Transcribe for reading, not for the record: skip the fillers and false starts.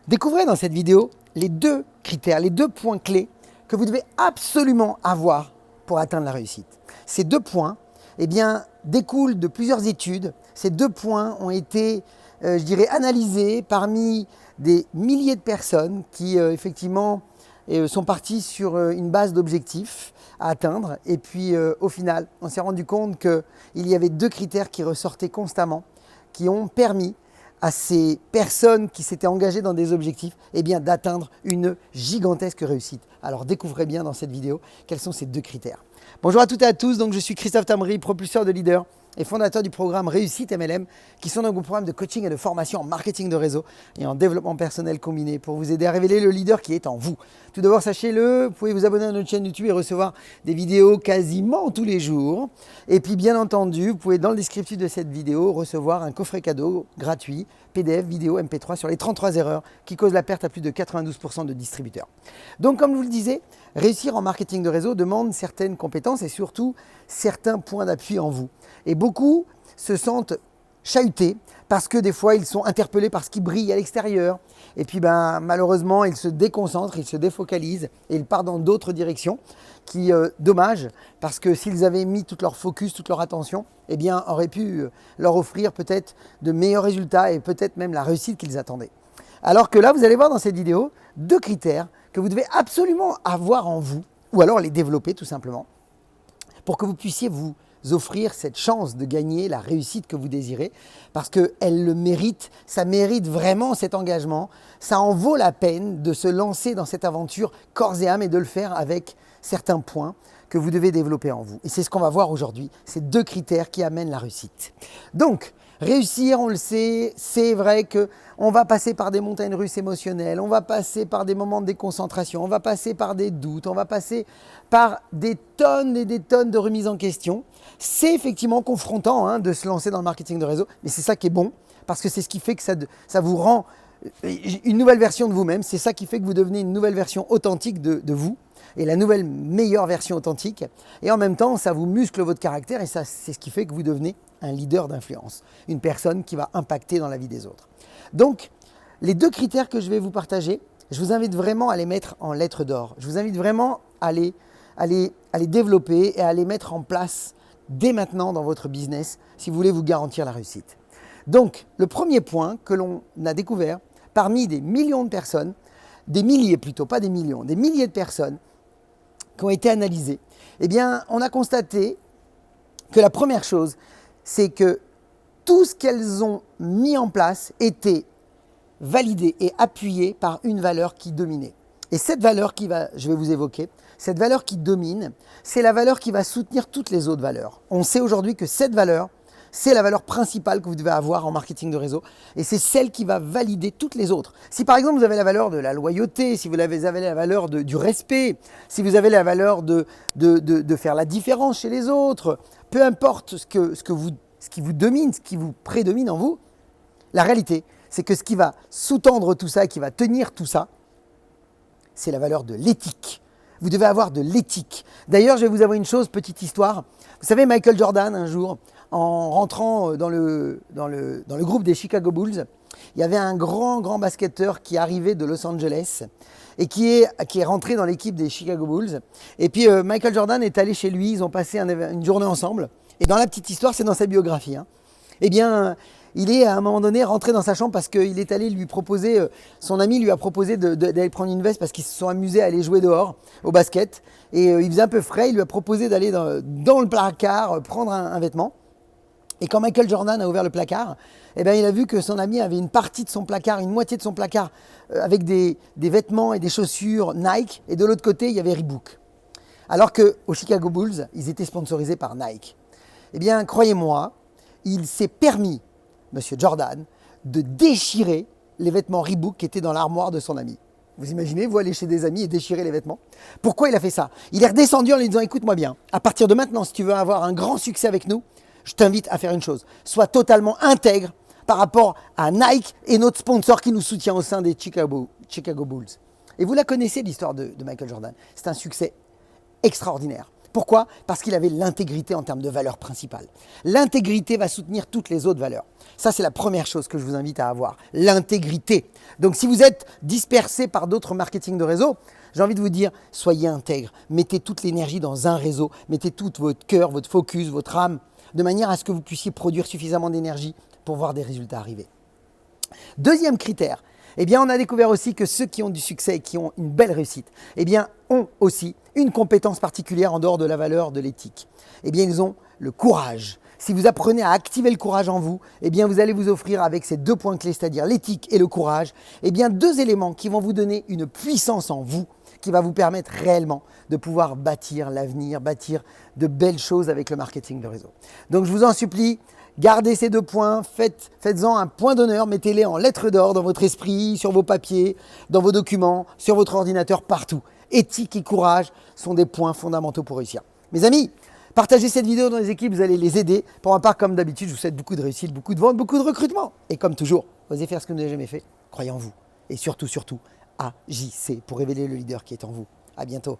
Découvrez dans cette vidéo les deux critères, les deux points clés que vous devez absolument avoir pour atteindre la réussite. Ces deux points découlent de plusieurs études. Ces deux points ont été, analysés parmi des milliers de personnes qui, effectivement, sont partis sur une base d'objectifs à atteindre. Et puis, au final, on s'est rendu compte qu'il y avait deux critères qui ressortaient constamment, qui ont permis à ces personnes qui s'étaient engagées dans des objectifs d'atteindre une gigantesque réussite. Alors découvrez bien dans cette vidéo quels sont ces deux critères. Bonjour à toutes et à tous, donc je suis Christophe Tamri, propulseur de leader et fondateur du programme Réussite MLM, qui sont donc un programme de coaching et de formation en marketing de réseau et en développement personnel combiné pour vous aider à révéler le leader qui est en vous. Tout d'abord, sachez-le, vous pouvez vous abonner à notre chaîne YouTube et recevoir des vidéos quasiment tous les jours. Et puis, bien entendu, vous pouvez dans le descriptif de cette vidéo recevoir un coffret cadeau gratuit, PDF, vidéo, MP3 sur les 33 erreurs qui causent la perte à plus de 92% de distributeurs. Donc, comme je vous le disais, réussir en marketing de réseau demande certaines compétences et surtout certains points d'appui en vous. Et beaucoup se sentent chahutés parce que des fois ils sont interpellés par ce qui brille à l'extérieur et puis malheureusement ils se déconcentrent, ils se défocalisent et ils partent dans d'autres directions qui, dommage, parce que s'ils avaient mis tout leur focus, toute leur attention, aurait pu leur offrir peut-être de meilleurs résultats et peut-être même la réussite qu'ils attendaient. Alors que là, vous allez voir dans cette vidéo deux critères que vous devez absolument avoir en vous, ou alors les développer tout simplement, pour que vous puissiez vous offrir cette chance de gagner la réussite que vous désirez, parce qu'elle le mérite, ça mérite vraiment cet engagement, ça en vaut la peine de se lancer dans cette aventure corps et âme et de le faire avec certains points que vous devez développer en vous. Et c'est ce qu'on va voir aujourd'hui, ces deux critères qui amènent la réussite. Donc, réussir, on le sait, c'est vrai qu'on va passer par des montagnes russes émotionnelles, on va passer par des moments de déconcentration, on va passer par des doutes, on va passer par des tonnes et des tonnes de remises en question. C'est effectivement confrontant de se lancer dans le marketing de réseau, mais c'est ça qui est bon, parce que c'est ce qui fait que ça vous rend une nouvelle version de vous-même, c'est ça qui fait que vous devenez une nouvelle version authentique de vous, et la nouvelle meilleure version authentique, et en même temps ça vous muscle votre caractère et ça c'est ce qui fait que vous devenez un leader d'influence, une personne qui va impacter dans la vie des autres. Donc les deux critères que je vais vous partager, je vous invite vraiment à les mettre en lettres d'or, je vous invite vraiment à les développer et à les mettre en place dès maintenant dans votre business si vous voulez vous garantir la réussite. Donc le premier point que l'on a découvert parmi des millions de personnes, des milliers plutôt, pas des millions, des milliers de personnes qui ont été analysées, on a constaté que la première chose, c'est que tout ce qu'elles ont mis en place était validé et appuyé par une valeur qui dominait. Et cette valeur je vais vous évoquer, cette valeur qui domine, c'est la valeur qui va soutenir toutes les autres valeurs. On sait aujourd'hui que cette valeur, c'est la valeur principale que vous devez avoir en marketing de réseau et c'est celle qui va valider toutes les autres. Si par exemple vous avez la valeur de la loyauté, si vous avez la valeur du respect, si vous avez la valeur de faire la différence chez les autres, peu importe ce qui vous domine, ce qui vous prédomine en vous, la réalité c'est que ce qui va sous-tendre tout ça et qui va tenir tout ça, c'est la valeur de l'éthique. Vous devez avoir de l'éthique. D'ailleurs, je vais vous avouer une chose, petite histoire. Vous savez, Michael Jordan, un jour, en rentrant dans le groupe des Chicago Bulls, il y avait un grand basketteur qui arrivait de Los Angeles et qui est rentré dans l'équipe des Chicago Bulls. Et puis, Michael Jordan est allé chez lui, ils ont passé une journée ensemble. Et dans la petite histoire, c'est dans sa biographie. Il est à un moment donné rentré dans sa chambre parce qu'il est allé lui proposer, son ami lui a proposé d'aller prendre une veste parce qu'ils se sont amusés à aller jouer dehors au basket. Et il faisait un peu frais, il lui a proposé d'aller dans le placard prendre un vêtement. Et quand Michael Jordan a ouvert le placard, il a vu que son ami avait une partie de son placard, une moitié de son placard avec des vêtements et des chaussures Nike. Et de l'autre côté, il y avait Reebok. Alors qu'aux Chicago Bulls, ils étaient sponsorisés par Nike. Croyez-moi, il s'est permis, Monsieur Jordan, de déchirer les vêtements Reebok qui étaient dans l'armoire de son ami. Vous imaginez, vous allez chez des amis et déchirer les vêtements? Pourquoi il a fait ça? Il est redescendu en lui disant, écoute-moi bien, à partir de maintenant, si tu veux avoir un grand succès avec nous, je t'invite à faire une chose. Sois totalement intègre par rapport à Nike et notre sponsor qui nous soutient au sein des Chicago Bulls. Et vous la connaissez, l'histoire de Michael Jordan. C'est un succès extraordinaire. Pourquoi? Parce qu'il avait l'intégrité en termes de valeur principale. L'intégrité va soutenir toutes les autres valeurs. Ça, c'est la première chose que je vous invite à avoir, l'intégrité. Donc, si vous êtes dispersé par d'autres marketing de réseau, j'ai envie de vous dire, soyez intègre, mettez toute l'énergie dans un réseau, mettez tout votre cœur, votre focus, votre âme, de manière à ce que vous puissiez produire suffisamment d'énergie pour voir des résultats arriver. Deuxième critère, eh bien, on a découvert aussi que ceux qui ont du succès et qui ont une belle réussite, eh bien, ont aussi une compétence particulière en dehors de la valeur de l'éthique. Eh bien, ils ont le courage. Si vous apprenez à activer le courage en vous, eh bien, vous allez vous offrir avec ces deux points clés, c'est-à-dire l'éthique et le courage, eh bien, deux éléments qui vont vous donner une puissance en vous qui va vous permettre réellement de pouvoir bâtir l'avenir, bâtir de belles choses avec le marketing de réseau. Donc, je vous en supplie, gardez ces deux points, faites-en un point d'honneur, mettez-les en lettres d'or dans votre esprit, sur vos papiers, dans vos documents, sur votre ordinateur, partout. Éthique et courage sont des points fondamentaux pour réussir. Mes amis, partagez cette vidéo dans les équipes, vous allez les aider. Pour ma part, comme d'habitude, je vous souhaite beaucoup de réussite, beaucoup de ventes, beaucoup de recrutement. Et comme toujours, osez faire ce que vous n'avez jamais fait, croyez en vous. Et surtout, agissez pour révéler le leader qui est en vous. À bientôt.